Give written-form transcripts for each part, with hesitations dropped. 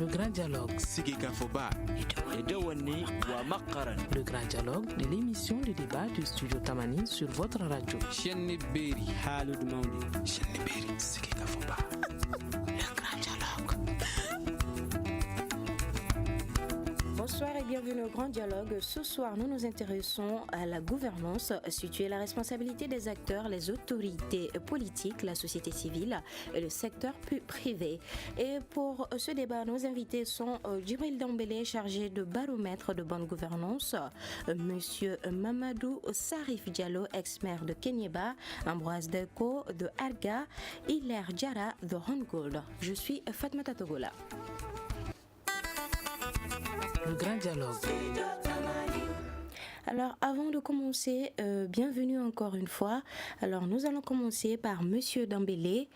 Le grand dialogue. Sikikafoba. Le grand dialogue de l'émission de débat du studio Tamani sur votre radio. Cheniberi. Halud Maudi. Cheniberi. Sikikafoba. Le grand dialogue. Bonsoir et bienvenue au Grand Dialogue. Ce soir, nous nous intéressons à la gouvernance, situer la responsabilité des acteurs, les autorités politiques, la société civile et le secteur privé. Et pour ce débat, nos invités sont Djibril Dembélé, chargé de baromètre de bonne gouvernance, Monsieur Mamadou Sarif Diallo, ex-maire de Kenyeba, Ambroise Deko de Arga, Hilaire Diarra de Hongold. Je suis Fatmata Togola. Le grand dialogue. Alors, avant de commencer, bienvenue encore une fois. Alors, nous allons commencer par Monsieur Dembélé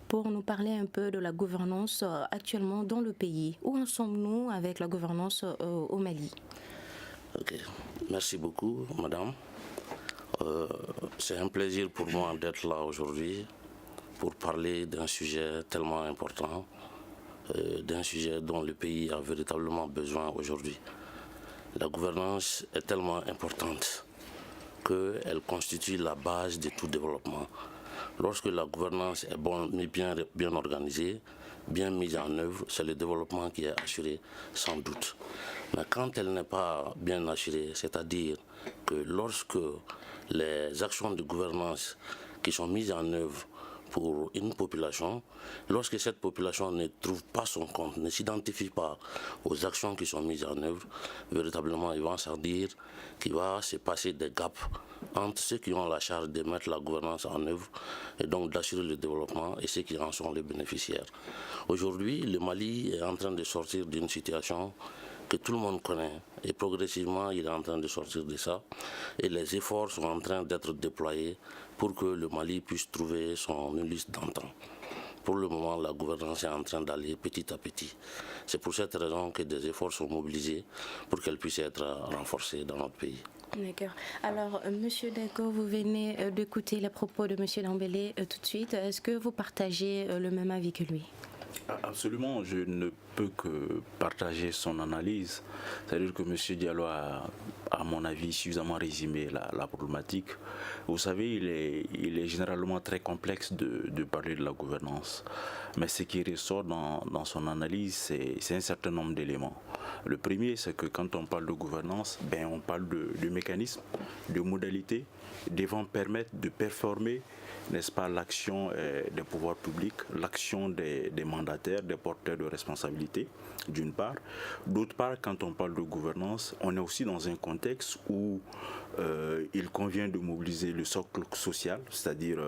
pour nous parler un peu de la gouvernance actuellement dans le pays. Où en sommes-nous avec la gouvernance au Mali? Ok, merci beaucoup, madame. C'est un plaisir pour moi d'être là aujourd'hui pour parler d'un sujet tellement important. D'un sujet dont le pays a véritablement besoin aujourd'hui. La gouvernance est tellement importante qu'elle constitue la base de tout développement. Lorsque la gouvernance est bien organisée, bien mise en œuvre, c'est le développement qui est assuré sans doute. Mais quand elle n'est pas bien assurée, c'est-à-dire que lorsque les actions de gouvernance qui sont mises en œuvre pour une population, lorsque cette population ne trouve pas son compte, ne s'identifie pas aux actions qui sont mises en œuvre, véritablement, ils vont se dire qu'il va se passer des gaps entre ceux qui ont la charge de mettre la gouvernance en œuvre et donc d'assurer le développement et ceux qui en sont les bénéficiaires. Aujourd'hui, le Mali est en train de sortir d'une situation que tout le monde connaît et progressivement il est en train de sortir de ça et les efforts sont en train d'être déployés pour que le Mali puisse trouver son ulysse d'antan. Pour le moment, la gouvernance est en train d'aller petit à petit. C'est pour cette raison que des efforts sont mobilisés pour qu'elle puisse être renforcée dans notre pays. D'accord. Alors, Monsieur Deko, vous venez d'écouter les propos de Monsieur Dembélé tout de suite. Est-ce que vous partagez le même avis que lui? Absolument, je ne peux que partager son analyse. C'est-à-dire que M. Diallo a, à mon avis, suffisamment résumé la problématique. Vous savez, il est généralement très complexe de parler de la gouvernance. Mais ce qui ressort dans son analyse, c'est un certain nombre d'éléments. Le premier, c'est que quand on parle de gouvernance, on parle de mécanismes, de modalités devant permettre de performer, n'est-ce pas, l'action des pouvoirs publics, l'action des mandataires, des porteurs de responsabilité, d'une part. D'autre part, quand on parle de gouvernance, on est aussi dans un contexte où il convient de mobiliser le socle social, c'est-à-dire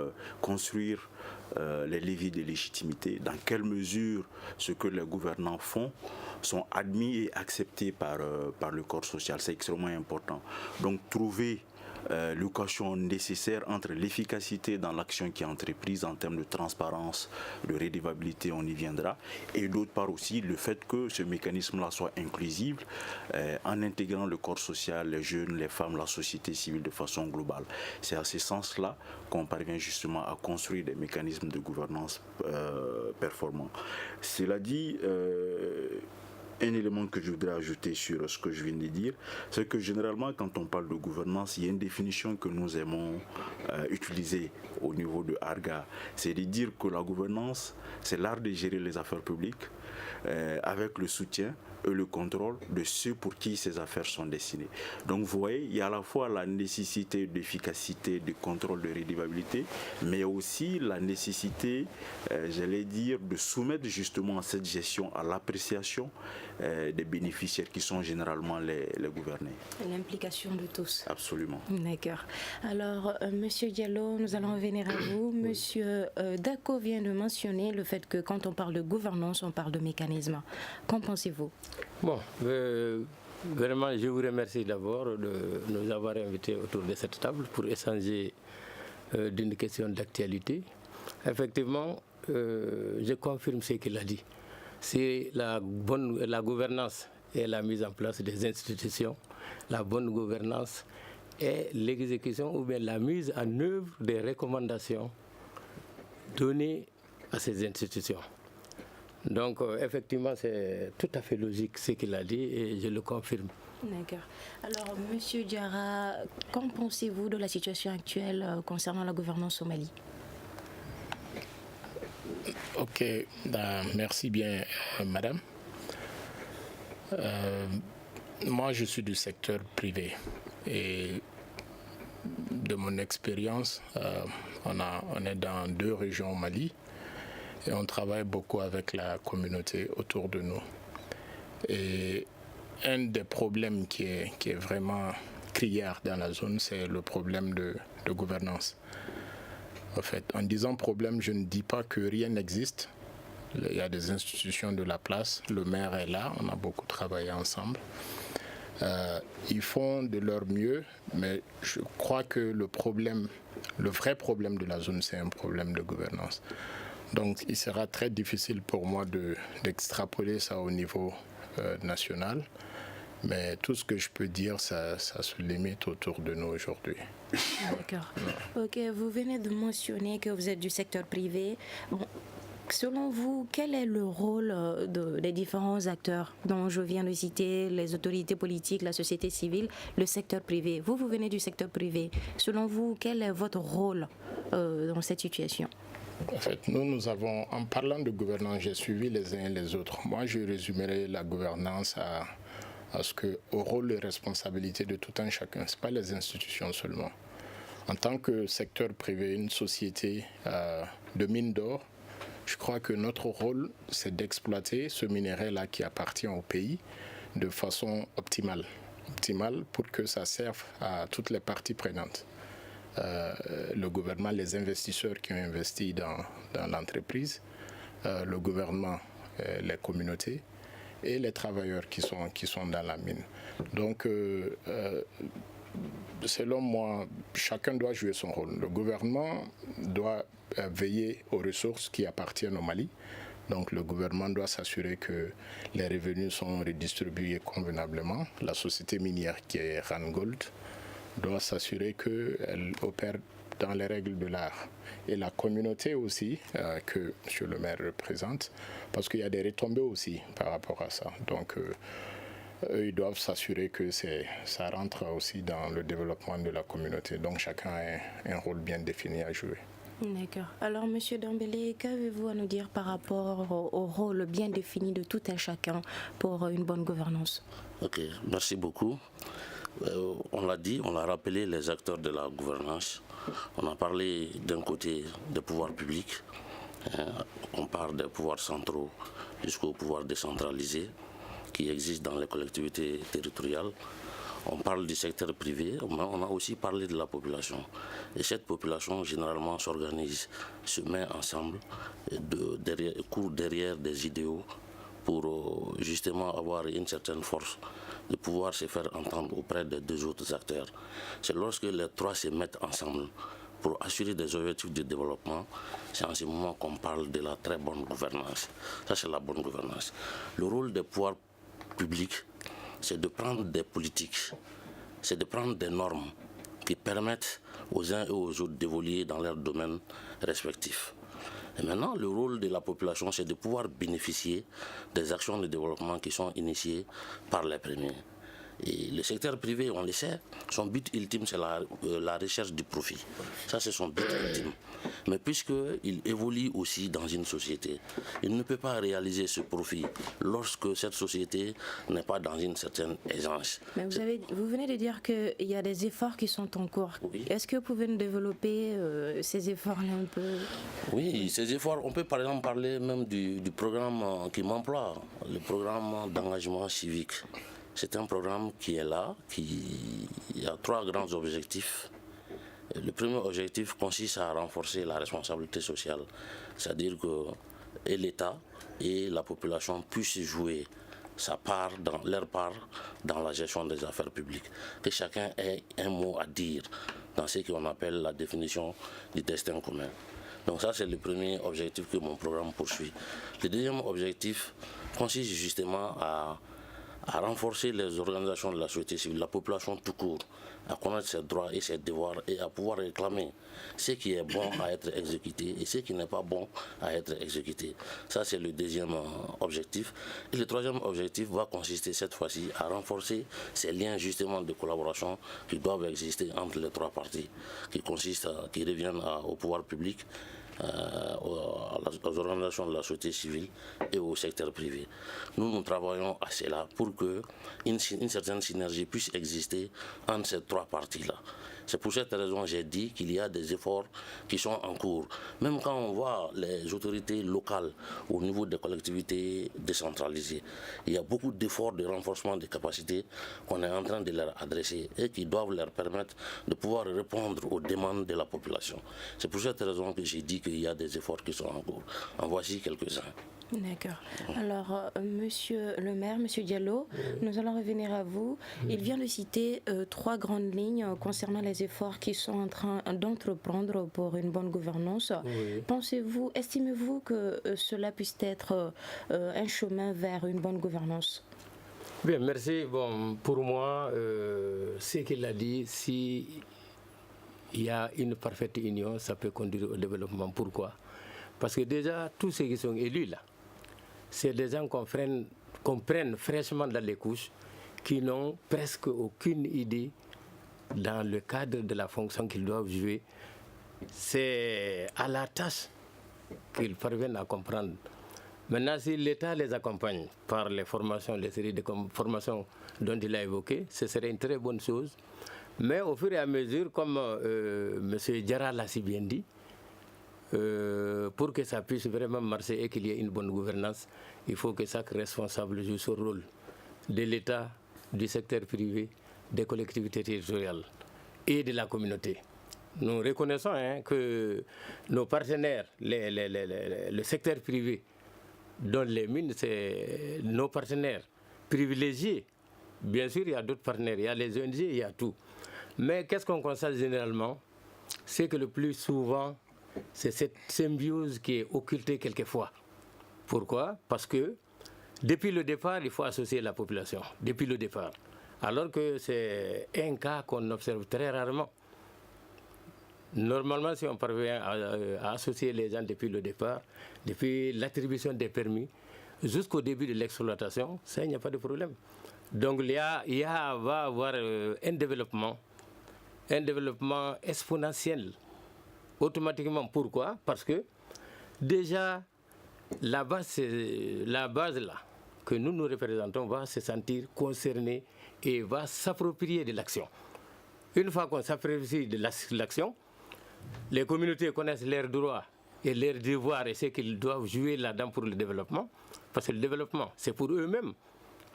construire les leviers de légitimité, dans quelle mesure ce que les gouvernants font sont admis et acceptés par le corps social. C'est extrêmement important. Donc trouver l'équation nécessaire entre l'efficacité dans l'action qui est entreprise en termes de transparence, de redevabilité, on y viendra, et d'autre part aussi le fait que ce mécanisme-là soit inclusif en intégrant le corps social, les jeunes, les femmes, la société civile de façon globale. C'est à ce sens-là qu'on parvient justement à construire des mécanismes de gouvernance performants. Cela dit, un élément que je voudrais ajouter sur ce que je viens de dire, c'est que généralement, quand on parle de gouvernance, il y a une définition que nous aimons utiliser au niveau de Arga. C'est de dire que la gouvernance, c'est l'art de gérer les affaires publiques avec le soutien et le contrôle de ceux pour qui ces affaires sont destinées. Donc vous voyez, il y a à la fois la nécessité d'efficacité, de contrôle, de redevabilité, mais aussi la nécessité, j'allais dire, de soumettre justement cette gestion à l'appréciation des bénéficiaires qui sont généralement les gouvernés. L'implication de tous. Absolument. D'accord. Alors, Monsieur Diallo, nous allons revenir à vous. Monsieur Dako vient de mentionner le fait que quand on parle de gouvernance, on parle de mécanisme. Qu'en pensez-vous? Bon, vraiment, je vous remercie d'abord de nous avoir invités autour de cette table pour échanger d'une question d'actualité. Effectivement, je confirme ce qu'il a dit. C'est la gouvernance et la mise en place des institutions, la bonne gouvernance et l'exécution ou bien la mise en œuvre des recommandations données à ces institutions. Donc effectivement, c'est tout à fait logique ce qu'il a dit et je le confirme. D'accord. Alors, Monsieur Diarra, qu'en pensez-vous de la situation actuelle concernant la gouvernance au Mali? Ok, merci bien, madame. Moi, je suis du secteur privé et de mon expérience, on est dans 2 régions au Mali et on travaille beaucoup avec la communauté autour de nous. Et un des problèmes qui est vraiment criard dans la zone, c'est le problème de gouvernance. En fait, en disant problème, je ne dis pas que rien n'existe. Il y a des institutions de la place, le maire est là, on a beaucoup travaillé ensemble. Ils font de leur mieux, mais je crois que le vrai problème de la zone, c'est un problème de gouvernance. Donc il sera très difficile pour moi d'extrapoler ça au niveau national. Mais tout ce que je peux dire, ça se limite autour de nous aujourd'hui. D'accord. Ok, vous venez de mentionner que vous êtes du secteur privé. Bon, selon vous, quel est le rôle des différents acteurs dont je viens de citer, les autorités politiques, la société civile, le secteur privé? Vous venez du secteur privé. Selon vous, quel est votre rôle dans cette situation? En fait, nous avons, en parlant de gouvernance, j'ai suivi les uns et les autres. Moi, je résumerai la gouvernance au rôle et responsabilité de tout un chacun. Ce n'est pas les institutions seulement. En tant que secteur privé, une société de mine d'or, je crois que notre rôle, c'est d'exploiter ce minerai-là qui appartient au pays de façon optimale. Optimale pour que ça serve à toutes les parties prenantes. Le gouvernement, les investisseurs qui ont investi dans l'entreprise, le gouvernement, les communautés, et les travailleurs qui sont dans la mine. Donc, selon moi, chacun doit jouer son rôle. Le gouvernement doit veiller aux ressources qui appartiennent au Mali. Donc, le gouvernement doit s'assurer que les revenus sont redistribués convenablement. La société minière qui est Randgold doit s'assurer qu'elle opère dans les règles de l'art. Et la communauté aussi, que M. le maire représente, parce qu'il y a des retombées aussi par rapport à ça. Donc, eux, ils doivent s'assurer que ça rentre aussi dans le développement de la communauté. Donc, chacun a un rôle bien défini à jouer. D'accord. Alors, M. Dembélé, qu'avez-vous à nous dire par rapport au rôle bien défini de tout un chacun pour une bonne gouvernance? Ok, merci beaucoup. On l'a dit, on l'a rappelé, les acteurs de la gouvernance. On a parlé d'un côté des pouvoirs publics, on parle des pouvoirs centraux jusqu'aux pouvoirs décentralisés qui existent dans les collectivités territoriales. On parle du secteur privé, mais on a aussi parlé de la population. Et cette population, généralement, s'organise, se met ensemble, court derrière des idéaux pour justement avoir une certaine force de pouvoir se faire entendre auprès des 2 autres acteurs. C'est lorsque les 3 se mettent ensemble pour assurer des objectifs de développement, c'est en ce moment qu'on parle de la très bonne gouvernance. Ça, c'est la bonne gouvernance. Le rôle des pouvoirs publics, c'est de prendre des politiques, c'est de prendre des normes qui permettent aux uns et aux autres d'évoluer dans leurs domaines respectifs. Et maintenant, le rôle de la population, c'est de pouvoir bénéficier des actions de développement qui sont initiées par les premiers. Et le secteur privé, on le sait, son but ultime, c'est la recherche du profit. Ça, c'est son but ultime. Mais puisqu'il évolue aussi dans une société, il ne peut pas réaliser ce profit lorsque cette société n'est pas dans une certaine aisance. Mais vous venez de dire qu'il y a des efforts qui sont en cours. Oui. Est-ce que vous pouvez nous développer ces efforts-là un peu? Oui, ces efforts, on peut par exemple parler même du programme qui m'emploie, le programme d'engagement civique. C'est un programme qui est là, qui a 3 grands objectifs. Le premier objectif consiste à renforcer la responsabilité sociale, c'est-à-dire que l'État et la population puissent jouer leur part dans la gestion des affaires publiques, que chacun ait un mot à dire dans ce qu'on appelle la définition du destin commun. Donc ça, c'est le premier objectif que mon programme poursuit. Le deuxième objectif consiste justement à à renforcer les organisations de la société civile, la population tout court, à connaître ses droits et ses devoirs et à pouvoir réclamer ce qui est bon à être exécuté et ce qui n'est pas bon à être exécuté. Ça, c'est le deuxième objectif. Et le troisième objectif va consister cette fois-ci à renforcer ces liens justement de collaboration qui doivent exister entre les trois parties, qui reviennent au pouvoir public, aux organisations de la société civile et au secteur privé. Nous travaillons à cela pour qu'une certaine synergie puisse exister entre ces trois parties-là. C'est pour cette raison que j'ai dit qu'il y a des efforts qui sont en cours. Même quand on voit les autorités locales au niveau des collectivités décentralisées, il y a beaucoup d'efforts de renforcement des capacités qu'on est en train de leur adresser et qui doivent leur permettre de pouvoir répondre aux demandes de la population. C'est pour cette raison que j'ai dit qu'il y a des efforts qui sont en cours. En voici quelques-uns. D'accord. Alors, monsieur le maire, monsieur Diallo, nous allons revenir à vous. Il vient de citer trois grandes lignes concernant les efforts qu'ils sont en train d'entreprendre pour une bonne gouvernance. Oui. Estimez-vous que cela puisse être un chemin vers une bonne gouvernance? Bien, merci. Bon, pour moi, ce qu'il a dit, si il y a une parfaite union, ça peut conduire au développement. Pourquoi? Parce que déjà, tous ceux qui sont élus là, c'est des gens qu'on prenne fraîchement dans les couches, qui n'ont presque aucune idée dans le cadre de la fonction qu'ils doivent jouer. C'est à la tâche qu'ils parviennent à comprendre. Maintenant, si l'État les accompagne par les formations, les séries de formations dont il a évoqué, ce serait une très bonne chose. Mais au fur et à mesure, comme M. Diarra l'a si bien dit, pour que ça puisse vraiment marcher et qu'il y ait une bonne gouvernance, il faut que chaque responsable joue son rôle, de l'État, du secteur privé, des collectivités territoriales et de la communauté. Nous reconnaissons que nos partenaires, le secteur privé, dont les mines, c'est nos partenaires privilégiés. Bien sûr, il y a d'autres partenaires, il y a les ONG, il y a tout. Mais qu'est-ce qu'on constate généralement? C'est que le plus souvent, c'est cette symbiose qui est occultée quelquefois. Pourquoi? Parce que depuis le départ, il faut associer la population, depuis le départ. Alors que c'est un cas qu'on observe très rarement. Normalement, si on parvient à associer les gens depuis le départ, depuis l'attribution des permis, jusqu'au début de l'exploitation, ça, il n'y a pas de problème. Donc va y avoir un développement exponentiel automatiquement. Pourquoi? Parce que déjà, la base là, que nous représentons va se sentir concernée et va s'approprier de l'action. Une fois qu'on s'approprie de l'action, les communautés connaissent leurs droits et leurs devoirs et ce qu'ils doivent jouer là-dedans pour le développement. Parce que le développement, c'est pour eux-mêmes.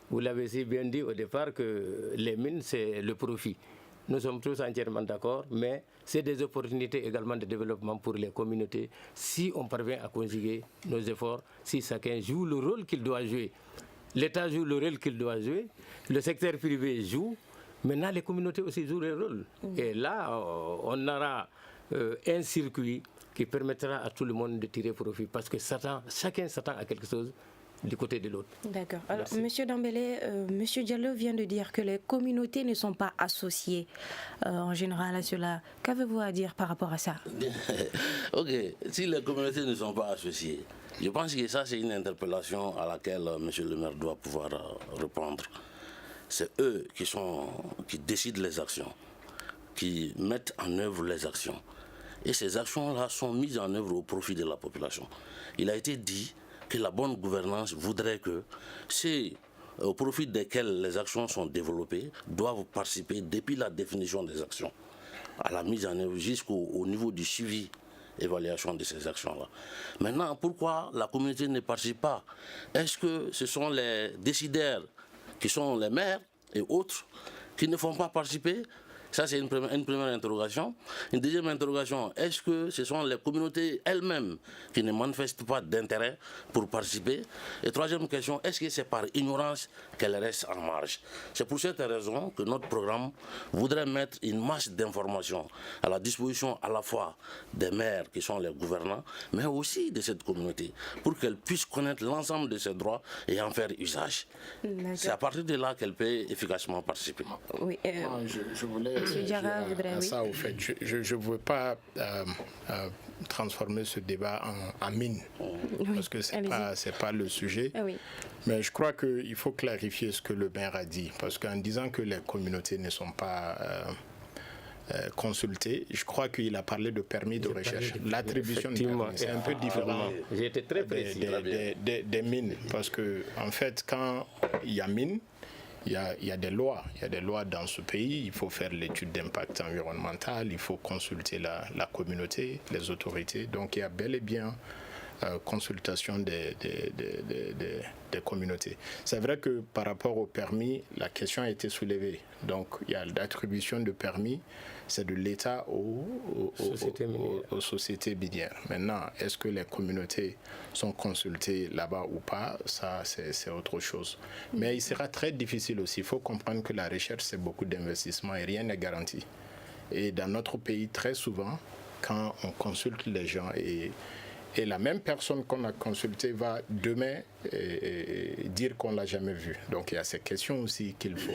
Vous l'avez si bien dit au départ que les mines, c'est le profit. Nous sommes tous entièrement d'accord, mais c'est des opportunités également de développement pour les communautés si on parvient à conjuguer nos efforts, si chacun joue le rôle qu'il doit jouer. L'État joue le rôle qu'il doit jouer, le secteur privé joue, maintenant les communautés aussi jouent leur rôle. Et là, on aura un circuit qui permettra à tout le monde de tirer profit parce que chacun s'attend à quelque chose du côté de l'autre. D'accord. Alors, M. Dambélé, M. Diallo vient de dire que les communautés ne sont pas associées en général à cela. Qu'avez-vous à dire par rapport à ça? Ok, si les communautés ne sont pas associées, je pense que ça c'est une interpellation à laquelle M. le maire doit pouvoir répondre. C'est eux qui décident les actions, qui mettent en œuvre les actions. Et ces actions-là sont mises en œuvre au profit de la population. Il a été dit que la bonne gouvernance voudrait que ceux au profit desquels les actions sont développées doivent participer depuis la définition des actions à la mise en œuvre jusqu'au niveau du suivi, évaluation de ces actions-là. Maintenant, pourquoi la communauté ne participe pas? Est-ce que ce sont les décideurs qui sont les maires et autres qui ne font pas participer? Ça, c'est une première interrogation. Une deuxième interrogation, est-ce que ce sont les communautés elles-mêmes qui ne manifestent pas d'intérêt pour participer? Et troisième question, est-ce que c'est par ignorance qu'elles restent en marge? C'est pour cette raison que notre programme voudrait mettre une masse d'informations à la disposition à la fois des maires qui sont les gouvernants, mais aussi de cette communauté, pour qu'elle puisse connaître l'ensemble de ses droits et en faire usage. C'est à partir de là qu'elle peut efficacement participer. Oui, je voulais à ça, au fait. Je ne veux pas transformer ce débat en mine, parce que ce n'est pas le sujet. Oui. Mais je crois qu'il faut clarifier ce que le maire a dit, parce qu'en disant que les communautés ne sont pas consultées, je crois qu'il a parlé de permis de recherche. L'attribution de permis, c'est un peu différent des mines, parce que en fait, quand il y a mine, il y a des lois. Il y a des lois dans ce pays. Il faut faire l'étude d'impact environnemental. Il faut consulter la communauté, les autorités. Donc il y a bel et bien consultation des communautés. C'est vrai que par rapport au permis, la question a été soulevée. Donc il y a l'attribution de permis, c'est de l'État aux sociétés minières. Maintenant, est-ce que les communautés sont consultées là-bas ou pas? Ça, c'est autre chose. Mais il sera très difficile aussi. Il faut comprendre que la recherche, c'est beaucoup d'investissement et rien n'est garanti. Et dans notre pays, très souvent, quand on consulte les gens et la même personne qu'on a consultée va demain dire qu'on ne l'a jamais vue. Donc il y a ces questions aussi qu'il faut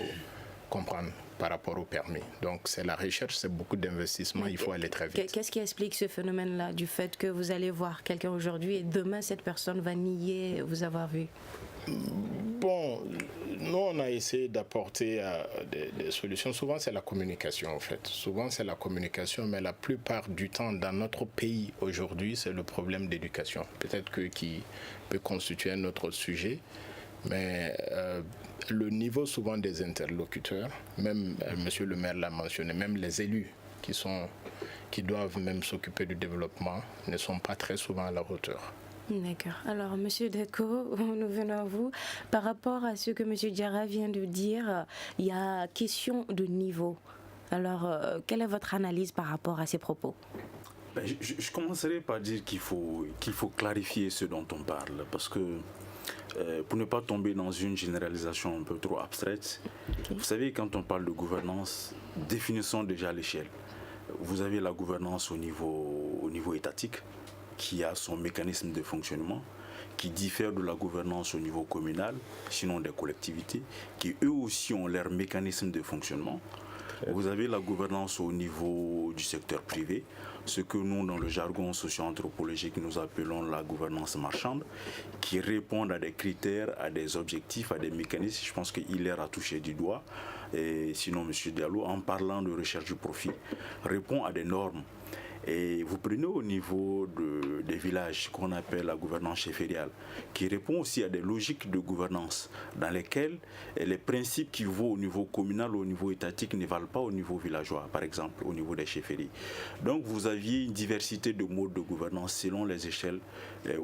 comprendre par rapport au permis. Donc c'est la recherche, c'est beaucoup d'investissement, il faut aller très vite. Qu'est-ce qui explique ce phénomène-là, du fait que vous allez voir quelqu'un aujourd'hui et demain cette personne va nier vous avoir vu? Bon, nous on a essayé d'apporter des solutions. Souvent c'est la communication en fait. Souvent c'est la communication, mais la plupart du temps dans notre pays aujourd'hui c'est le problème d'éducation. Peut-être qui peut constituer un autre sujet, mais le niveau souvent des interlocuteurs, même Monsieur le maire l'a mentionné, même les élus qui doivent même s'occuper du développement ne sont pas très souvent à la hauteur. D'accord. Alors, Monsieur Deco, nous venons à vous. Par rapport à ce que Monsieur Diarra vient de dire, il y a question de niveau. Alors, quelle est votre analyse par rapport à ces propos? Je commencerai par dire qu'il faut clarifier ce dont on parle, parce que pour ne pas tomber dans une généralisation un peu trop abstraite, vous savez, quand on parle de gouvernance, définissons déjà l'échelle. Vous avez la gouvernance au niveau étatique, qui a son mécanisme de fonctionnement, qui diffère de la gouvernance au niveau communal, sinon des collectivités, qui eux aussi ont leur mécanisme de fonctionnement. Vous avez la gouvernance au niveau du secteur privé, ce que nous, dans le jargon socio-anthropologique, nous appelons la gouvernance marchande, qui répondent à des critères, à des objectifs, à des mécanismes. Je pense qu'il a touché du doigt. Et sinon, M. Diallo, en parlant de recherche du profit, répond à des normes. Et vous prenez au niveau des villages qu'on appelle la gouvernance cheffériale, qui répond aussi à des logiques de gouvernance dans lesquelles les principes qui vaut au niveau communal ou au niveau étatique ne valent pas au niveau villageois, par exemple au niveau des chefferies. Donc vous aviez une diversité de modes de gouvernance selon les échelles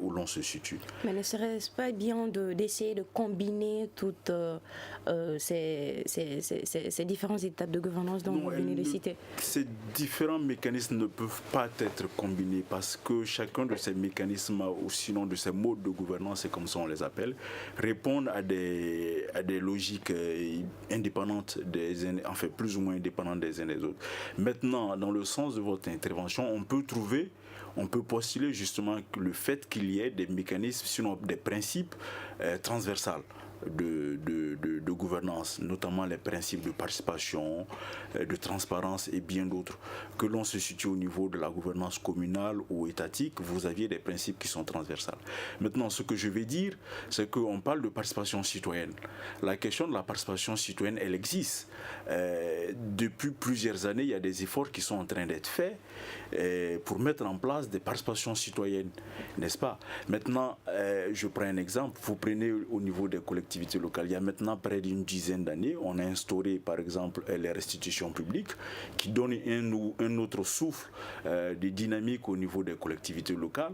où l'on se situe. Mais ne serait-ce pas bien d'essayer de combiner toutes ces différentes étapes de gouvernance dont vous venez de citer? Ces différents mécanismes ne peuvent pas être combinés parce que chacun de ces mécanismes ou sinon de ces modes de gouvernance, c'est comme ça on les appelle, répondent à des logiques indépendantes des uns, enfin plus ou moins indépendantes des uns des autres. Maintenant, dans le sens de votre intervention, on peut postuler justement le fait qu'il y ait des mécanismes, sinon des principes transversaux de gouvernance, notamment les principes de participation, de transparence et bien d'autres, que l'on se situe au niveau de la gouvernance communale ou étatique, vous aviez des principes qui sont transversaux. Maintenant, ce que je vais dire, c'est qu'on parle de participation citoyenne. La question de la participation citoyenne, elle existe. Depuis plusieurs années, il y a des efforts qui sont en train d'être faits pour mettre en place des participations citoyennes, n'est-ce pas? Maintenant, je prends un exemple. Vous prenez au niveau des collectivités locales, il y a maintenant près d'une dizaine d'années, on a instauré par exemple les restitutions publiques qui donnent un autre souffle de dynamique au niveau des collectivités locales.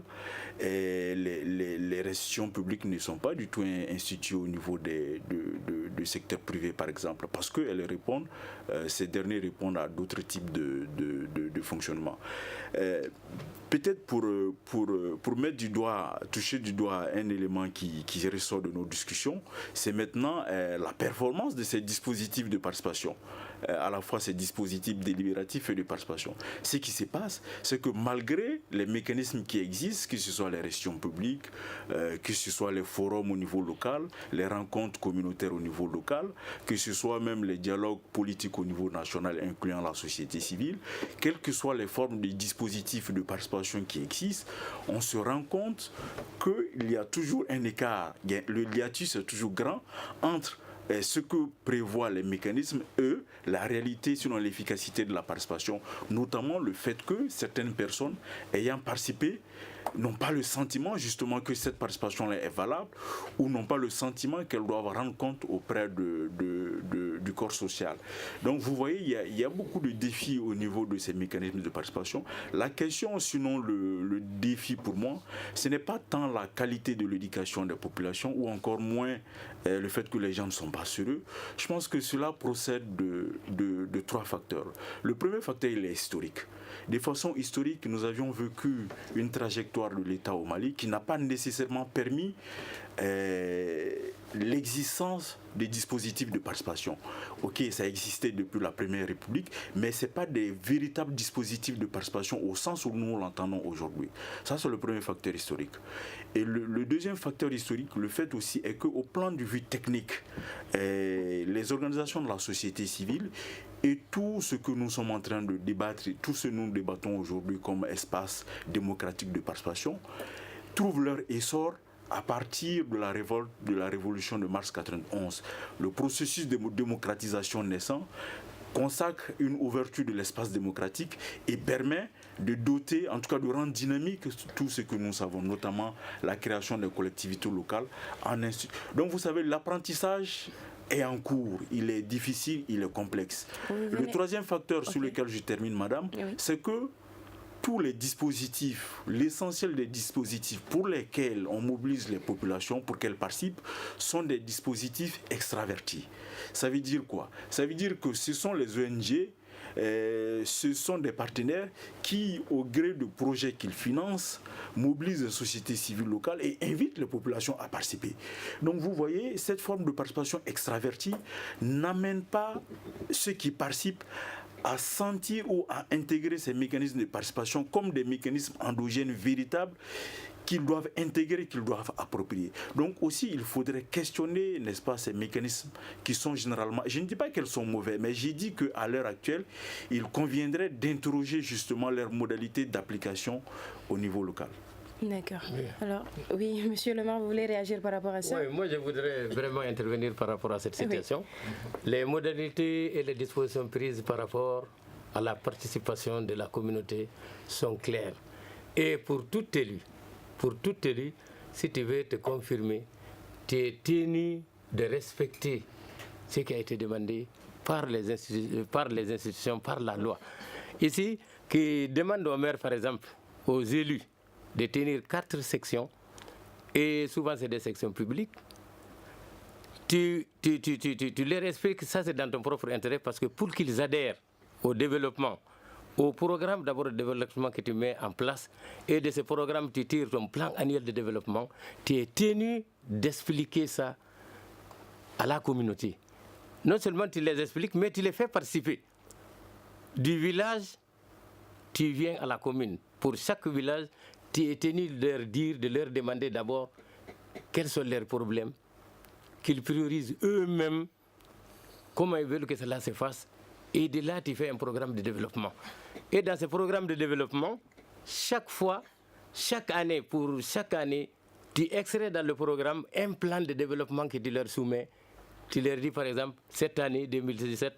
Et les restitutions publiques ne sont pas du tout instituées au niveau de le secteur privé, par exemple, parce que ces derniers répondent à d'autres types de fonctionnement. Peut-être pour mettre toucher du doigt un élément qui ressort de nos discussions, c'est maintenant la performance de ces dispositifs de participation, à la fois ces dispositifs délibératifs et de participation. Ce qui se passe, c'est que malgré les mécanismes qui existent, que ce soit les réunions publiques, que ce soit les forums au niveau local, les rencontres communautaires au niveau local, que ce soit même les dialogues politiques au niveau national incluant la société civile, quelles que soient les formes de dispositifs de participation qui existent, on se rend compte qu'il y a toujours un écart, le hiatus est toujours grand entre ce que prévoient les mécanismes et la réalité selon l'efficacité de la participation, notamment le fait que certaines personnes ayant participé n'ont pas le sentiment justement que cette participation est valable ou n'ont pas le sentiment qu'elles doivent rendre compte auprès du corps social. Donc vous voyez, il y a beaucoup de défis au niveau de ces mécanismes de participation. La question, sinon le défi pour moi, ce n'est pas tant la qualité de l'éducation des populations ou encore moins le fait que les gens ne sont pas sérieux. Je pense que cela procède de trois facteurs. Le premier facteur, il est historique. De façon historique, nous avions vécu une trajectoire de l'État au Mali qui n'a pas nécessairement permis l'existence des dispositifs de participation. Ok, ça existait depuis la Première République, mais ce n'est pas des véritables dispositifs de participation au sens où nous l'entendons aujourd'hui. Ça, c'est le premier facteur historique. Et le deuxième facteur historique, le fait aussi est qu'au plan de vue technique, les organisations de la société civile et tout ce que nous sommes en train de débattre, tout ce que nous débattons aujourd'hui comme espace démocratique de participation, trouvent leur essor à partir de la révolte, de la révolution de mars 91. Le processus de démocratisation naissant consacre une ouverture de l'espace démocratique et permet de doter, en tout cas de rendre dynamique tout ce que nous savons, notamment la création des collectivités locales en institut. Donc vous savez, l'apprentissage est en cours, il est difficile, il est complexe. Le troisième facteur sur lequel je termine, madame, c'est que tous les dispositifs, l'essentiel des dispositifs pour lesquels on mobilise les populations pour qu'elles participent sont des dispositifs extravertis. Ça veut dire quoi? Ça veut dire que ce sont les ONG, ce sont des partenaires qui, au gré de projets qu'ils financent, mobilisent la société civile locale et invitent les populations à participer. Donc vous voyez, cette forme de participation extravertie n'amène pas ceux qui participent à sentir ou à intégrer ces mécanismes de participation comme des mécanismes endogènes véritables qu'ils doivent intégrer, qu'ils doivent approprier. Donc aussi, il faudrait questionner, n'est-ce pas, ces mécanismes qui sont généralement... Je ne dis pas qu'elles sont mauvais, mais j'ai dit qu'à l'heure actuelle, il conviendrait d'interroger justement leurs modalités d'application au niveau local. D'accord. Oui. Alors, oui, monsieur le maire, vous voulez réagir par rapport à ça? Oui, moi je voudrais vraiment intervenir par rapport à cette situation. Oui. Les modalités et les dispositions prises par rapport à la participation de la communauté sont claires. Et pour tout élu, si tu veux te confirmer, tu es tenu de respecter ce qui a été demandé par les institutions, par la loi. Ici, qui demande au maire, par exemple, aux élus, de tenir 4 sections, et souvent c'est des sections publiques, tu leur expliques que ça c'est dans ton propre intérêt, parce que pour qu'ils adhèrent au développement, au programme d'abord de développement que tu mets en place, et de ce programme tu tires ton plan annuel de développement, tu es tenu d'expliquer ça à la communauté. Non seulement tu les expliques, mais tu les fais participer. Du village, tu viens à la commune. Pour chaque village, tu es tenu de leur dire, de leur demander d'abord quels sont leurs problèmes, qu'ils priorisent eux-mêmes, comment ils veulent que cela se fasse, et de là tu fais un programme de développement. Et dans ce programme de développement, chaque fois, chaque année, tu extrais dans le programme un plan de développement que tu leur soumets. Tu leur dis par exemple, cette année 2017,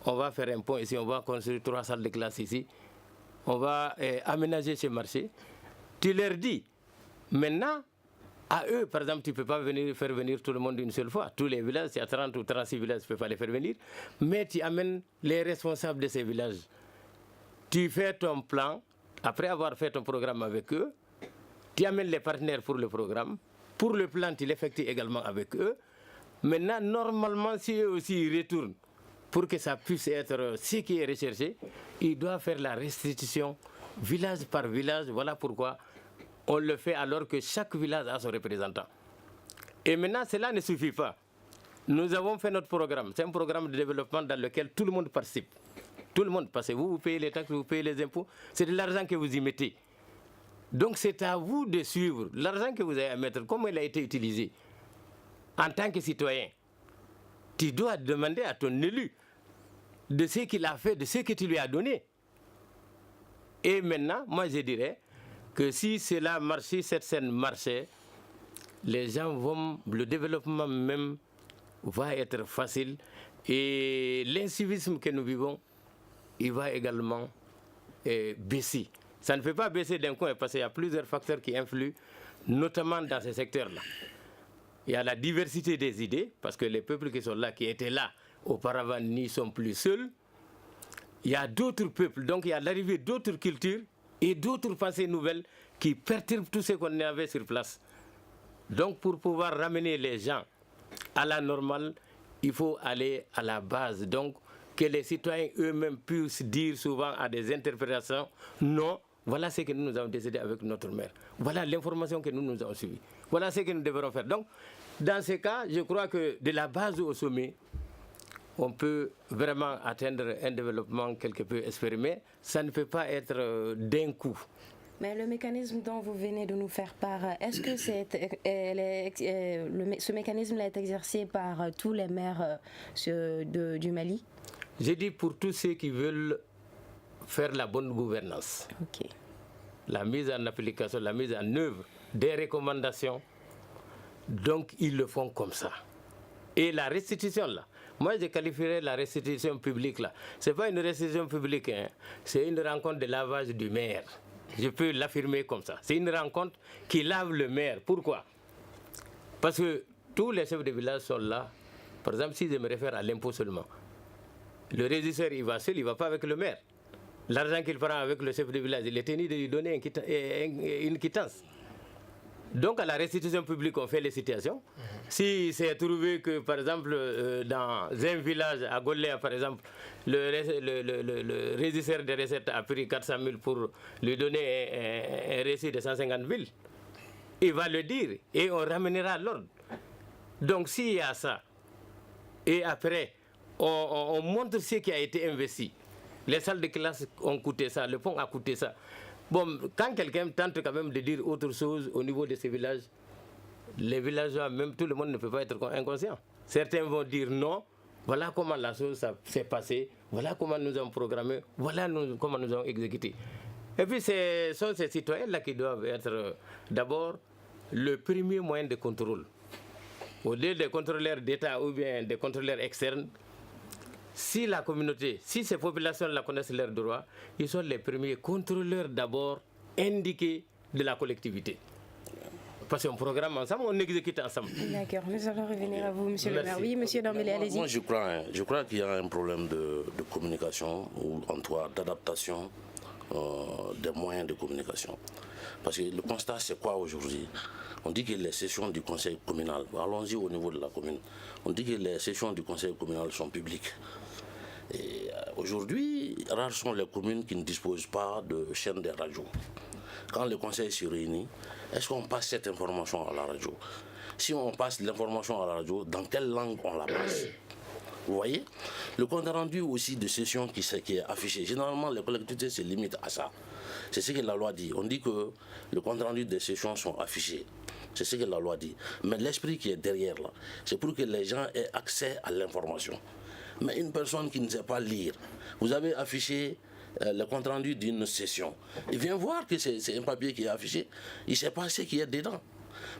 on va faire un pont ici, on va construire 3 salles de classe ici, on va aménager ce marché. Tu leur dis, maintenant, à eux, par exemple, tu ne peux pas faire venir tout le monde une seule fois. Tous les villages, il y a 30 ou 36 villages, tu ne peux pas les faire venir. Mais tu amènes les responsables de ces villages. Tu fais ton plan, après avoir fait ton programme avec eux, tu amènes les partenaires pour le programme. Pour le plan, tu l'effectues également avec eux. Maintenant, normalement, si eux aussi ils retournent, pour que ça puisse être ce qui est recherché, ils doivent faire la restitution village par village. Voilà pourquoi on le fait alors que chaque village a son représentant. Et maintenant, cela ne suffit pas. Nous avons fait notre programme. C'est un programme de développement dans lequel tout le monde participe. Tout le monde, parce que vous payez les taxes, vous payez les impôts, c'est de l'argent que vous y mettez. Donc c'est à vous de suivre l'argent que vous avez à mettre, comment il a été utilisé. En tant que citoyen, tu dois demander à ton élu de ce qu'il a fait, de ce que tu lui as donné. Et maintenant, moi je dirais que si cela marche, si cette scène marchait, les gens vont, le développement même va être facile et l'incivisme que nous vivons, il va également baisser. Ça ne fait pas baisser d'un coup parce qu'il y a plusieurs facteurs qui influent, notamment dans ces secteurs-là. Il y a la diversité des idées, parce que les peuples qui sont là, qui étaient là auparavant, n'y sont plus seuls. Il y a d'autres peuples, donc il y a l'arrivée d'autres cultures et d'autres pensées nouvelles qui perturbent tout ce qu'on avait sur place. Donc pour pouvoir ramener les gens à la normale, il faut aller à la base. Donc que les citoyens eux-mêmes puissent dire souvent à des interprétations, non, voilà ce que nous avons décidé avec notre maire. Voilà l'information que nous avons suivie. Voilà ce que nous devrons faire. Donc, dans ce cas, je crois que de la base au sommet, on peut vraiment atteindre un développement quelque peu espéré. Ça ne peut pas être d'un coup. Mais le mécanisme dont vous venez de nous faire part, est-ce que ce mécanisme-là est exercé par tous les maires du Mali? J'ai dit pour tous ceux qui veulent faire la bonne gouvernance. Okay. La mise en application, la mise en œuvre des recommandations. Donc, ils le font comme ça. Et la restitution, là, moi, je qualifierais la restitution publique, là. Ce n'est pas une restitution publique, hein. C'est une rencontre de lavage du maire. Je peux l'affirmer comme ça. C'est une rencontre qui lave le maire. Pourquoi? Parce que tous les chefs de village sont là. Par exemple, si je me réfère à l'impôt seulement, le régisseur, il va seul, il ne va pas avec le maire. L'argent qu'il prend avec le chef de village, il est tenu de lui donner une quittance. Donc, à la restitution publique, on fait les situations. Si c'est trouvé que, par exemple, dans un village, à Goléa, par exemple, le régisseur des recettes a pris 400 000 pour lui donner un récit de 150 000, il va le dire et on ramènera l'ordre. Donc, s'il y a ça, et après, on montre ce qui a été investi. Les salles de classe ont coûté ça, le pont a coûté ça. Bon, quand quelqu'un tente quand même de dire autre chose au niveau de ces villages, les villageois, même tout le monde ne peut pas être inconscient. Certains vont dire non, voilà comment la chose s'est passée, voilà comment nous avons programmé, voilà comment nous avons exécuté. Et puis ce sont ces citoyens-là qui doivent être d'abord le premier moyen de contrôle. Au-delà des contrôleurs d'État ou bien des contrôleurs externes, si la communauté, si ces populations-là connaissent leurs droits, ils sont les premiers contrôleurs d'abord indiqués de la collectivité. Parce qu'on programme ensemble, on exécute ensemble. D'accord, nous allons revenir à vous, monsieur le maire. Oui, monsieur Dambélé, allez-y. Moi, je crois qu'il y a un problème de communication, ou en tout cas d'adaptation des moyens de communication. Parce que le constat, c'est quoi aujourd'hui? On dit que les sessions du conseil communal, allons-y au niveau de la commune, on dit que les sessions du conseil communal sont publiques. Et aujourd'hui, rares sont les communes qui ne disposent pas de chaîne de radio. Quand le conseil se réunit, est-ce qu'on passe cette information à la radio? Si on passe l'information à la radio, dans quelle langue on la passe? Vous voyez? Le compte rendu aussi de session qui est affiché, généralement les collectivités se limitent à ça. C'est ce que la loi dit. On dit que le compte rendu des sessions sont affichés. C'est ce que la loi dit. Mais l'esprit qui est derrière là, c'est pour que les gens aient accès à l'information. Mais une personne qui ne sait pas lire, vous avez affiché le compte rendu d'une session. Il vient voir que c'est un papier qui est affiché. Il ne sait pas ce qui est dedans.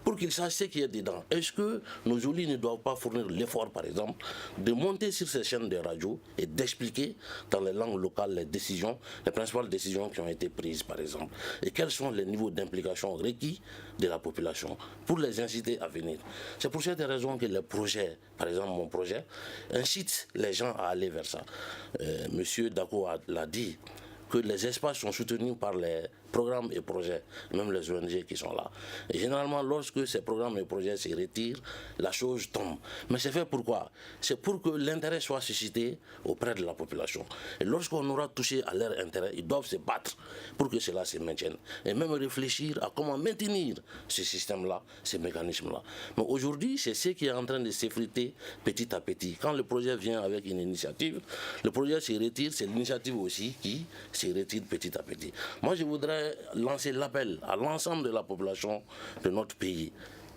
Pour qu'il sache ce qui est dedans, est-ce que nos élus ne doivent pas fournir l'effort, par exemple, de monter sur ces chaînes de radio et d'expliquer dans les langues locales les décisions, les principales décisions qui ont été prises, par exemple, et quels sont les niveaux d'implication requis de la population pour les inciter à venir. C'est pour cette raison que les projets, par exemple mon projet, incite les gens à aller vers ça. Monsieur Dako l'a dit, que les espaces sont soutenus par les programmes et projets, même les ONG qui sont là. Et généralement, lorsque ces programmes et projets se retirent, la chose tombe. Mais c'est fait pourquoi? C'est pour que l'intérêt soit suscité auprès de la population. Et lorsqu'on aura touché à leur intérêt, ils doivent se battre pour que cela se maintienne. Et même réfléchir à comment maintenir ce système-là, ces mécanismes-là. Mais aujourd'hui, c'est ce qui est en train de s'effriter petit à petit. Quand le projet vient avec une initiative, le projet se retire, c'est l'initiative aussi qui se retire petit à petit. Moi, je voudrais lancer l'appel à l'ensemble de la population de notre pays,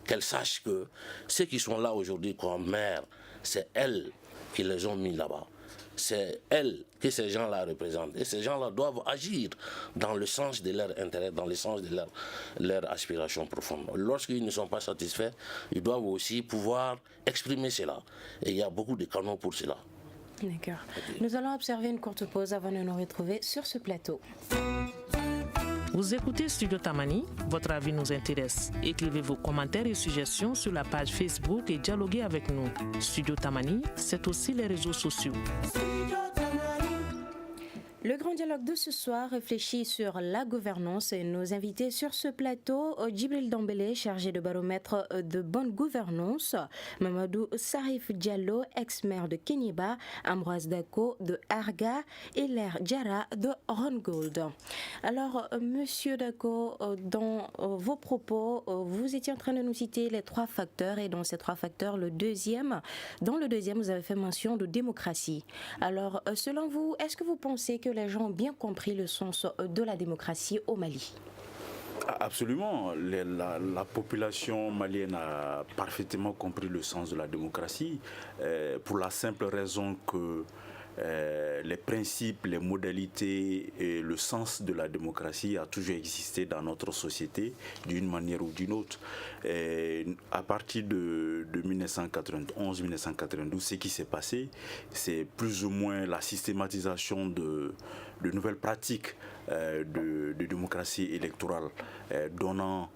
qu'elle sache que ceux qui sont là aujourd'hui comme maires, c'est elles qui les ont mis là-bas. C'est elles que ces gens-là représentent. Et ces gens-là doivent agir dans le sens de leur intérêt, dans le sens de leur aspiration profonde. Lorsqu'ils ne sont pas satisfaits, ils doivent aussi pouvoir exprimer cela. Et il y a beaucoup de canaux pour cela. D'accord. Nous allons observer une courte pause avant de nous retrouver sur ce plateau. Vous écoutez Studio Tamani, votre avis nous intéresse. Écrivez vos commentaires et suggestions sur la page Facebook et dialoguez avec nous. Studio Tamani, c'est aussi les réseaux sociaux. Le grand dialogue de ce soir réfléchit sur la gouvernance et nos invités sur ce plateau, Djibril Dembélé, chargé de baromètre de bonne gouvernance, Mamadou Sarif Diallo, ex-maire de Kéniéba, Ambroise Dako de Arga et Lair Diarra de Rongold. Alors, monsieur Dako, dans vos propos, vous étiez en train de nous citer les 3 facteurs et dans ces 3 facteurs, dans le deuxième, vous avez fait mention de démocratie. Alors, selon vous, est-ce que vous pensez que les gens ont bien compris le sens de la démocratie au Mali? Absolument. La population malienne a parfaitement compris le sens de la démocratie pour la simple raison que les principes, les modalités et le sens de la démocratie a toujours existé dans notre société d'une manière ou d'une autre. Et à partir de 1991-1992, ce qui s'est passé, c'est plus ou moins la systématisation de nouvelles pratiques de démocratie électorale donnant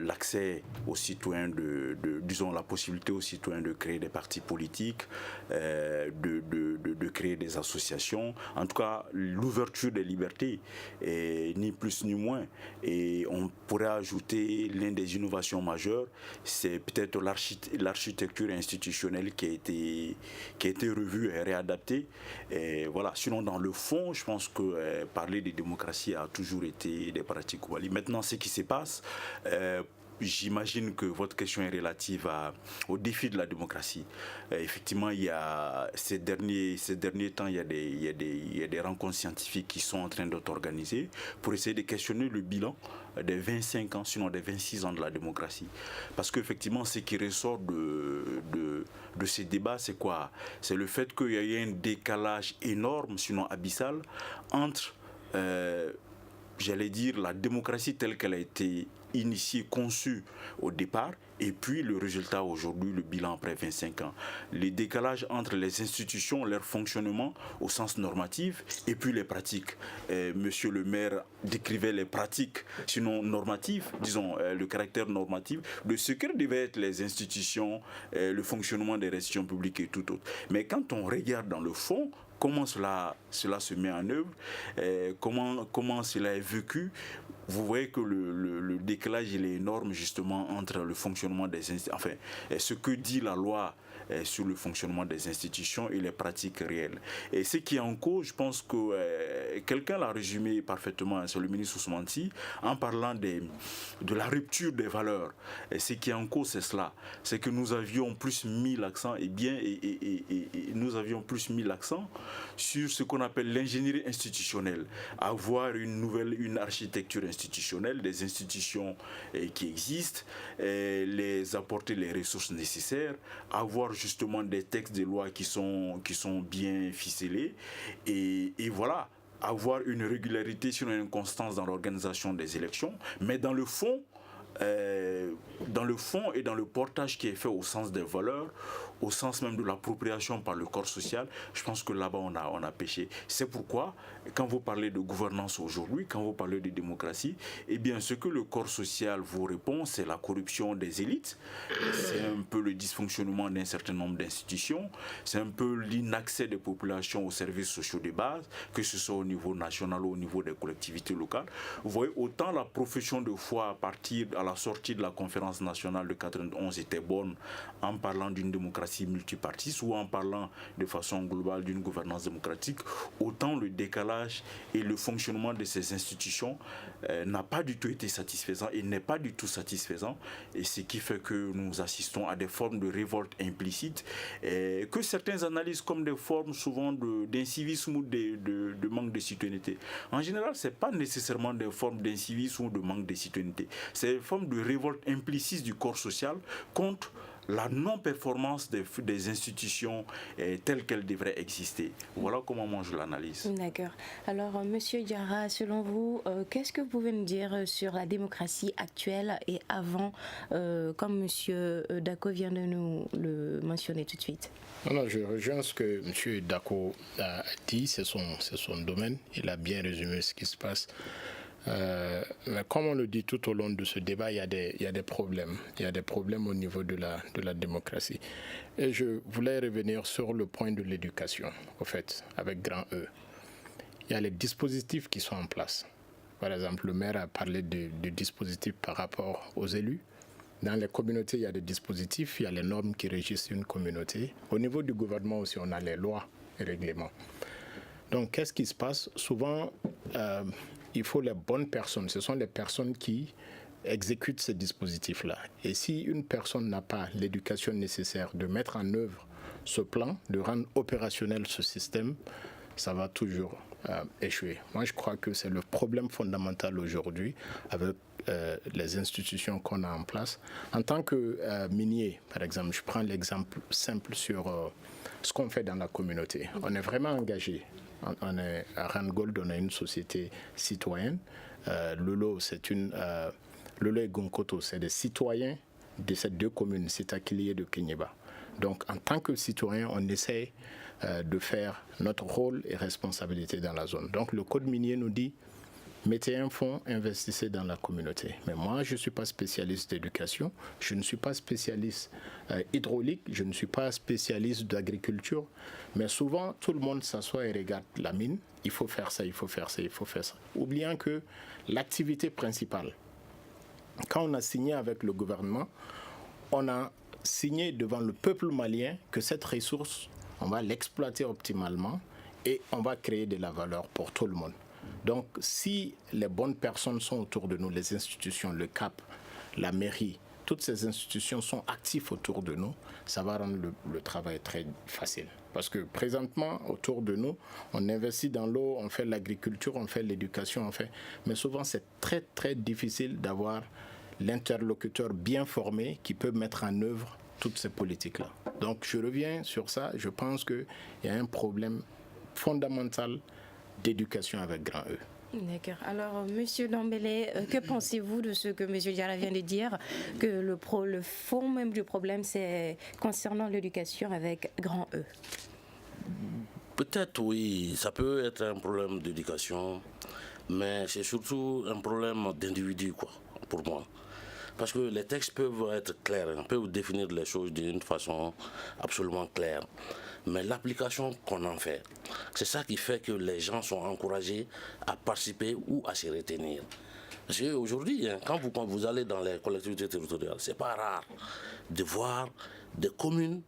l'accès aux citoyens, disons la possibilité aux citoyens de créer des partis politiques, de créer des associations, en tout cas l'ouverture des libertés, ni plus ni moins. Et on pourrait ajouter l'une des innovations majeures, c'est peut-être l'architecture institutionnelle qui a été revue et réadaptée. Et voilà. Sinon, dans le fond, je pense que parler de démocratie a toujours été des pratiques au Mali. Maintenant, ce qui se passe, j'imagine que votre question est relative au défi de la démocratie. Effectivement, il y a ces derniers temps, il y a des rencontres scientifiques qui sont en train d'être organisées pour essayer de questionner le bilan des 25 ans, sinon des 26 ans de la démocratie. Parce qu'effectivement, ce qui ressort de ces débats, c'est quoi? C'est le fait qu'il y a un décalage énorme, sinon abyssal, entre j'allais dire la démocratie telle qu'elle a été initiée, conçue au départ, et puis le résultat aujourd'hui, le bilan après 25 ans. Les décalages entre les institutions, leur fonctionnement au sens normatif, et puis les pratiques. Monsieur le maire décrivait les pratiques, sinon normatives, disons le caractère normatif de ce que devaient être les institutions, le fonctionnement des institutions publiques et tout autre. Mais quand on regarde dans le fond, comment cela se met en œuvre, comment cela est vécu, vous voyez que le décalage il est énorme justement entre le fonctionnement des institutions, enfin, ce que dit la loi sur le fonctionnement des institutions et les pratiques réelles. Et ce qui est en cause, je pense que quelqu'un l'a résumé parfaitement, c'est le ministre Ousmane Sy, en parlant de la rupture des valeurs. Et ce qui est en cause, c'est cela. C'est que nous avions plus mis l'accent, nous avions plus mis l'accent sur ce qu'on appelle l'ingénierie institutionnelle. Avoir une architecture institutionnelle, des institutions qui existent, les apporter les ressources nécessaires, avoir justement des textes de loi qui sont bien ficelés et voilà, avoir une régularité, sinon une constance dans l'organisation des élections, mais dans le fond, dans le fond et dans le portage qui est fait au sens des valeurs, au sens même de l'appropriation par le corps social, je pense que là-bas on a péché. C'est pourquoi, quand vous parlez de gouvernance aujourd'hui, quand vous parlez de démocratie, eh bien ce que le corps social vous répond, c'est la corruption des élites, c'est un peu le dysfonctionnement d'un certain nombre d'institutions, c'est un peu l'inaccès des populations aux services sociaux de base, que ce soit au niveau national ou au niveau des collectivités locales. Vous voyez, autant la profession de foi à la sortie de la conférence nationale de 91 était bonne en parlant d'une démocratie multipartiste ou en parlant de façon globale d'une gouvernance démocratique, autant le décalage et le fonctionnement de ces institutions n'a pas du tout été satisfaisant et n'est pas du tout satisfaisant, et ce qui fait que nous assistons à des formes de révolte implicite que certains analysent comme des formes souvent d'incivisme ou de manque de citoyenneté. En général, ce n'est pas nécessairement des formes d'incivisme ou de manque de citoyenneté, c'est une forme de révolte implicite du corps social contre la non-performance des institutions telles qu'elles devraient exister. Voilà comment moi je l'analyse. D'accord. Alors, Monsieur Diarra, selon vous, qu'est-ce que vous pouvez nous dire sur la démocratie actuelle et avant, comme Monsieur Dako vient de nous le mentionner tout de suite? Non, je rejoins ce que M. Dako a dit, c'est son domaine. Il a bien résumé ce qui se passe. Mais comme on le dit tout au long de ce débat, il y a des problèmes. Il y a des problèmes au niveau de la démocratie. Et je voulais revenir sur le point de l'éducation, au fait, avec grand E. Il y a les dispositifs qui sont en place. Par exemple, le maire a parlé de dispositifs par rapport aux élus. Dans les communautés, il y a des dispositifs, il y a les normes qui régissent une communauté. Au niveau du gouvernement aussi, on a les lois et règlements. Donc, qu'est-ce qui se passe? Souvent, il faut les bonnes personnes. Ce sont les personnes qui exécutent ces dispositifs-là. Et si une personne n'a pas l'éducation nécessaire de mettre en œuvre ce plan, de rendre opérationnel ce système, ça va toujours échouer. Moi, je crois que c'est le problème fondamental aujourd'hui avec les institutions qu'on a en place. En tant que minier, par exemple, je prends l'exemple simple sur ce qu'on fait dans la communauté. On est vraiment engagé. On est à Randgold, on a une société citoyenne. Lolo et Gunkoto, c'est des citoyens de ces deux communes, Sitakili et de Kenyeba. Donc, en tant que citoyen, on essaie de faire notre rôle et responsabilité dans la zone. Donc, le code minier nous dit mettez un fonds, investissez dans la communauté. Mais moi, je ne suis pas spécialiste d'éducation, je ne suis pas spécialiste hydraulique, je ne suis pas spécialiste d'agriculture. Mais souvent, tout le monde s'assoit et regarde la mine. Il faut faire ça, il faut faire ça, il faut faire ça. Oubliant que l'activité principale, quand on a signé avec le gouvernement, on a signé devant le peuple malien que cette ressource, on va l'exploiter optimalement et on va créer de la valeur pour tout le monde. Donc, si les bonnes personnes sont autour de nous, les institutions, le CAP, la mairie, toutes ces institutions sont actives autour de nous, ça va rendre le travail très facile. Parce que présentement, autour de nous, on investit dans l'eau, on fait l'agriculture, on fait l'éducation, mais souvent c'est très très difficile d'avoir l'interlocuteur bien formé qui peut mettre en œuvre toutes ces politiques-là. Donc je reviens sur ça, je pense qu'il y a un problème fondamental d'éducation avec grand E. D'accord. Alors, Monsieur Dambélé, que pensez-vous de ce que Monsieur Diarra vient de dire, que le fond même du problème, c'est concernant l'éducation avec grand E? Peut-être oui, ça peut être un problème d'éducation, mais c'est surtout un problème d'individu, pour moi. Parce que les textes peuvent être clairs, peuvent définir les choses d'une façon absolument claire. Mais l'application qu'on en fait, c'est ça qui fait que les gens sont encouragés à participer ou à se retenir. Parce qu'aujourd'hui, quand vous allez dans les collectivités territoriales, c'est pas rare de voir des communes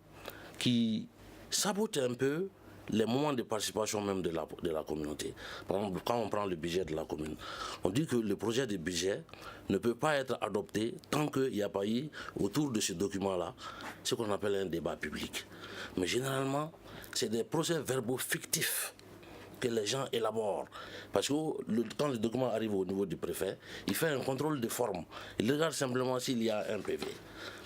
qui sabotent un peu les moments de participation même de la communauté. Par exemple, quand on prend le budget de la commune, on dit que le projet de budget ne peut pas être adopté tant qu'il n'y a pas eu, autour de ce document-là, ce qu'on appelle un débat public. Mais généralement, c'est des procès-verbaux fictifs que les gens élaborent. Parce que quand le document arrive au niveau du préfet, il fait un contrôle de forme. Il regarde simplement s'il y a un PV.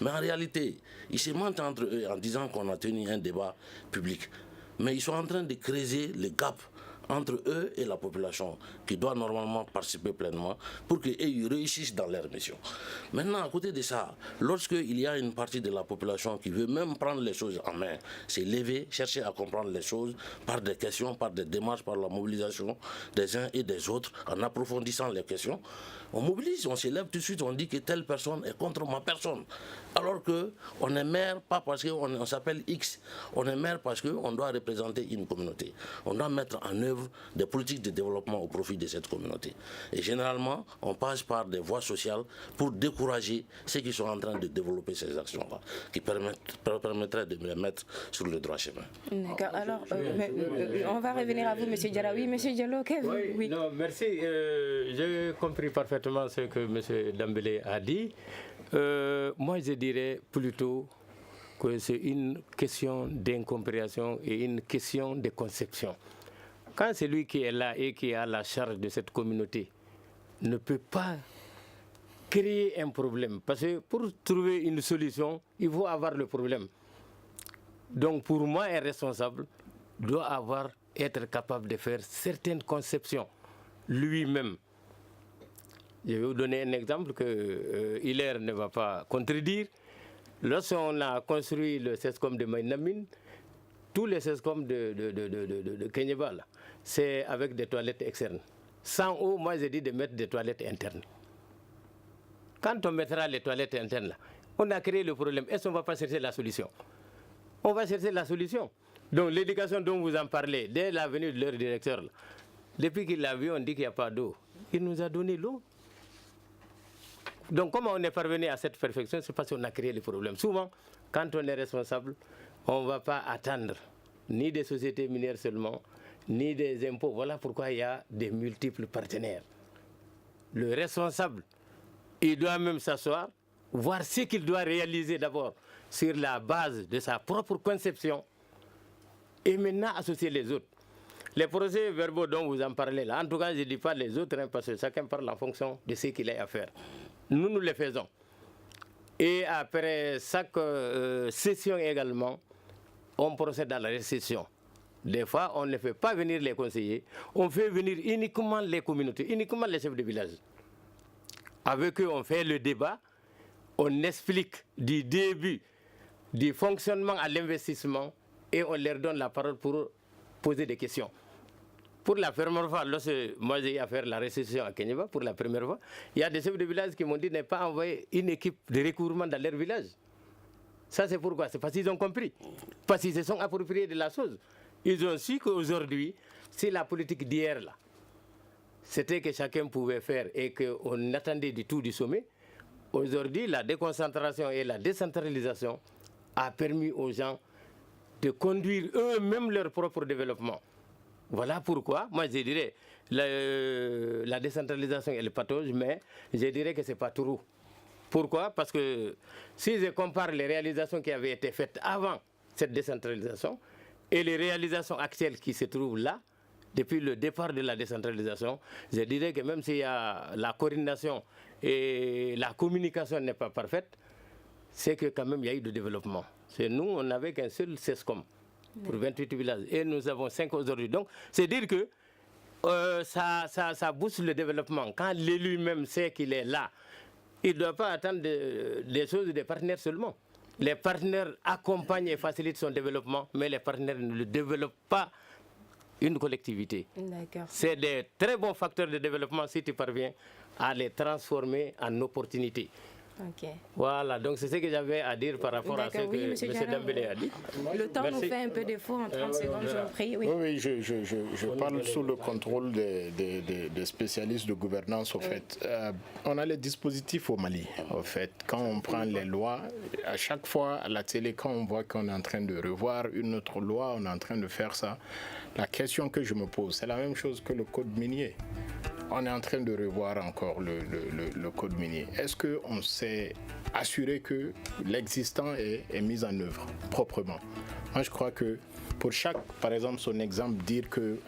Mais en réalité, ils se mentent entre eux en disant qu'on a tenu un débat public. Mais ils sont en train de creuser le gap entre eux et la population qui doit normalement participer pleinement pour qu'ils réussissent dans leur mission. Maintenant, à côté de ça, lorsqu'il y a une partie de la population qui veut même prendre les choses en main, c'est lever, chercher à comprendre les choses par des questions, par des démarches, par la mobilisation des uns et des autres, en approfondissant les questions. On mobilise, on s'élève tout de suite, on dit que telle personne est contre ma personne. Alors qu'on est maire pas parce qu'on s'appelle X, on est maire parce qu'on doit représenter une communauté. On doit mettre en œuvre des politiques de développement au profit de cette communauté. Et généralement, on passe par des voies sociales pour décourager ceux qui sont en train de développer ces actions-là, qui permettraient de les mettre sur le droit chemin. D'accord. Alors, on va revenir à vous, M. Diallo. Oui, M. Diallo, oui. Non, merci. J'ai compris parfaitement ce que M. Dambélé a dit. Moi, je dirais plutôt que c'est une question d'incompréhension et une question de conception. Quand celui qui est là et qui a la charge de cette communauté ne peut pas créer un problème, parce que pour trouver une solution, il faut avoir le problème. Donc pour moi, un responsable doit être capable de faire certaines conceptions lui-même. Je vais vous donner un exemple que Hilaire ne va pas contredire. Lorsqu'on a construit le CESCOM de Maïnamine, tous les CESCOM de Kenyeba, c'est avec des toilettes externes. Sans eau, moi j'ai dit de mettre des toilettes internes. Quand on mettra les toilettes internes, là, on a créé le problème. Est-ce qu'on ne va pas chercher la solution? On va chercher la solution. Donc l'éducation dont vous en parlez, dès la venue de leur directeur, là, depuis qu'il l'a vu, on dit qu'il n'y a pas d'eau. Il nous a donné l'eau. Donc comment on est parvenu à cette perfection? C'est parce qu'on a créé le problème. Souvent, quand on est responsable, on ne va pas attendre ni des sociétés minières seulement, ni des impôts. Voilà pourquoi il y a des multiples partenaires. Le responsable, il doit même s'asseoir, voir ce qu'il doit réaliser d'abord sur la base de sa propre conception et maintenant associer les autres. Les procès verbaux dont vous en parlez là, en tout cas je ne dis pas les autres, parce que chacun parle en fonction de ce qu'il a à faire. Nous les faisons. Et après chaque session également, on procède à la récession. Des fois, on ne fait pas venir les conseillers, on fait venir uniquement les communautés, uniquement les chefs de village. Avec eux, on fait le débat, on explique du début, du fonctionnement à l'investissement, et on leur donne la parole pour poser des questions. Pour la première fois, lorsque moi j'ai eu à faire la récession à Kenyeba, pour la première fois, il y a des chefs de village qui m'ont dit de ne pas envoyer une équipe de recouvrement dans leur village. Ça c'est pourquoi? C'est parce qu'ils ont compris. Parce qu'ils se sont appropriés de la chose. Ils ont su qu'aujourd'hui, c'est la politique d'hier là. C'était que chacun pouvait faire et qu'on attendait du tout du sommet. Aujourd'hui, la déconcentration et la décentralisation a permis aux gens de conduire eux-mêmes leur propre développement. Voilà pourquoi, moi je dirais, la décentralisation elle patauge, mais je dirais que ce n'est pas tout. Pourquoi? Parce que si je compare les réalisations qui avaient été faites avant cette décentralisation et les réalisations actuelles qui se trouvent là, depuis le départ de la décentralisation, je dirais que même s'il y a la coordination et la communication n'est pas parfaite, c'est que quand même il y a eu du développement. C'est nous, on n'avait qu'un seul CESCOM pour 28 villages et nous avons 5 aujourd'hui. Donc, c'est dire que ça booste le développement. Quand l'élu même sait qu'il est là, il ne doit pas attendre des choses des partenaires seulement. Les partenaires accompagnent et facilitent son développement, mais les partenaires ne développent pas une collectivité. C'est des très bons facteurs de développement si tu parviens à les transformer en opportunités. Okay. Voilà, donc c'est ce que j'avais à dire par rapport à ce que M. Dambélé a dit. Le temps nous fait un peu défaut en 30 secondes, je vous prie. Oui, je parle sous le contrôle des spécialistes de gouvernance, au fait. On a les dispositifs au Mali, au fait. Quand on prend les lois, à chaque fois à la télé, quand on voit qu'on est en train de revoir une autre loi, on est en train de faire ça, la question que je me pose, c'est la même chose que le code minier. On est en train de revoir encore le code minier. Est-ce qu'on s'est assuré que l'existant est mis en œuvre proprement? Moi, je crois que pour chaque, par exemple, son exemple, dire que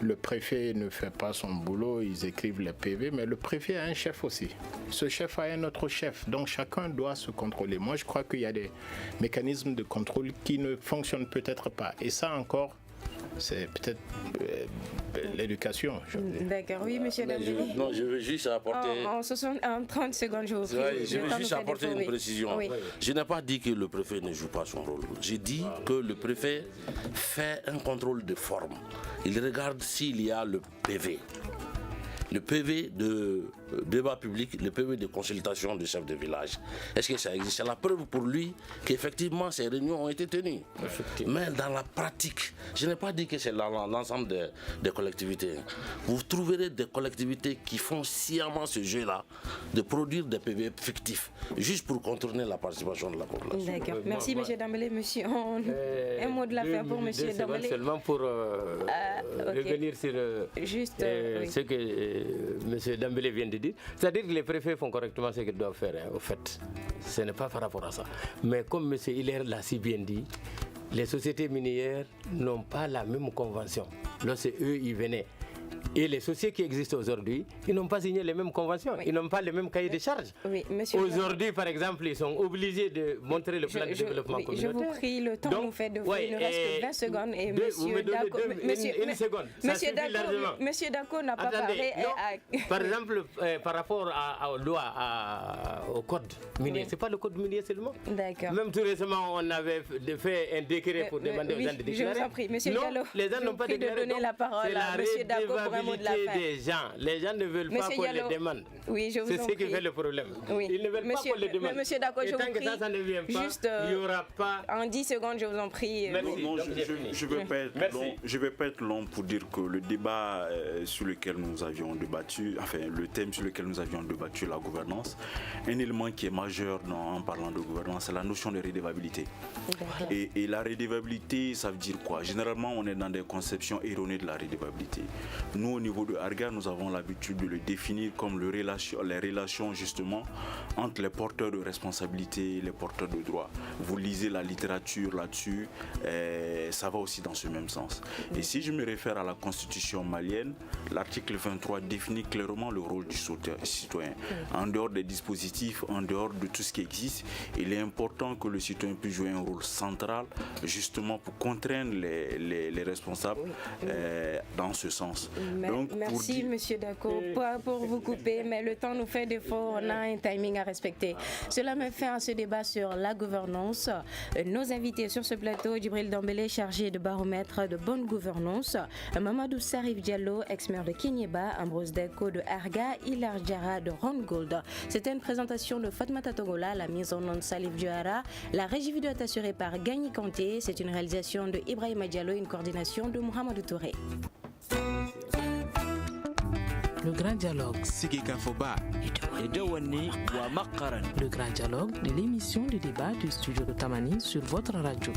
le préfet ne fait pas son boulot, ils écrivent les PV, mais le préfet a un chef aussi. Ce chef a un autre chef, donc chacun doit se contrôler. Moi, je crois qu'il y a des mécanismes de contrôle qui ne fonctionnent peut-être pas. Et ça encore, c'est peut-être l'éducation. D'accord, oui, monsieur Dambélé. Je veux juste apporter... En 30 secondes, je vous prie. Je veux juste apporter une précision. Oui. Je n'ai pas dit que le préfet ne joue pas son rôle. J'ai dit que le préfet fait un contrôle de forme. Il regarde s'il y a le PV. Le PV de débat public, le PV de consultation du chef de village. Est-ce que ça existe? C'est la preuve pour lui qu'effectivement ces réunions ont été tenues. Mais dans la pratique, je n'ai pas dit que c'est l'ensemble des collectivités. Vous trouverez des collectivités qui font sciemment ce jeu-là de produire des PV fictifs, juste pour contourner la participation de la population. D'accord. Merci, M. Dambélé. Monsieur, un mot de l'affaire pour M. Dambélé. Seulement pour revenir sur ce que M. Dambélé vient de dire. C'est-à-dire que les préfets font correctement ce qu'ils doivent faire, au fait. Ce n'est pas par rapport à ça. Mais comme M. Hilaire l'a si bien dit, les sociétés minières n'ont pas la même convention. Lorsque eux, ils venaient. Et les sociétés qui existent aujourd'hui, ils n'ont pas signé les mêmes conventions, ils n'ont pas les mêmes cahiers de charges. Oui, aujourd'hui, par exemple, ils sont obligés de montrer le plan de développement communautaire. Je vous prie, le temps nous fait de vous. Il nous reste que 20 secondes. Et une seconde. Monsieur Dako n'a pas parlé. Par exemple, par rapport à loi, au code minier, ce n'est pas le code minier seulement. D'accord. Même tout récemment, on avait fait un décret pour demander aux gens de déclarer. Je vous en prie, monsieur Diallo. Les gens n'ont pas déclaré. Donner la parole à monsieur Dako. Des gens. Les gens ne veulent pas qu'on les demande. Oui, je vous C'est ce qui fait le problème. Oui. Ils ne veulent pas qu'on les demande. Monsieur Dako, je vous prie. Ça ne vient pas, juste, il n'y aura pas... En 10 secondes, je vous en prie. Non, je ne vais pas être long pour dire que le débat sur lequel nous avions débattu, enfin le thème sur lequel nous avions débattu, la gouvernance, un élément qui est majeur en parlant de gouvernance, c'est la notion de redevabilité. Et la redevabilité, ça veut dire quoi? Généralement, on est dans des conceptions erronées de la redevabilité. Nous, au niveau de ARGA, nous avons l'habitude de le définir comme les relations justement entre les porteurs de responsabilité et les porteurs de droits. Vous lisez la littérature là-dessus, ça va aussi dans ce même sens. Et si je me réfère à la constitution malienne, l'article 23 définit clairement le rôle du citoyen. En dehors des dispositifs, en dehors de tout ce qui existe, il est important que le citoyen puisse jouer un rôle central justement pour contraindre les responsables dans ce sens. Merci Monsieur Dako, pas pour vous couper, mais le temps nous fait défaut, on a un timing à respecter. Cela me fait à ce débat sur la gouvernance. Nos invités sur ce plateau, Djibril Dambélé, chargé de baromètre de bonne gouvernance, Mamadou Sarif Diallo, ex-maire de Kinyeba, Ambrose Deko de Arga, Hilaire Diarra de Rongold. C'était une présentation de Fatmata Togola, la mise en onde Salif Diarra. La régie vidéo est assurée par Gagny Kanté. C'est une réalisation de Ibrahima Diallo, une coordination de Mohamedou Touré. Le grand dialogue. Le grand dialogue de l'émission de débat du studio de Tamani sur votre radio.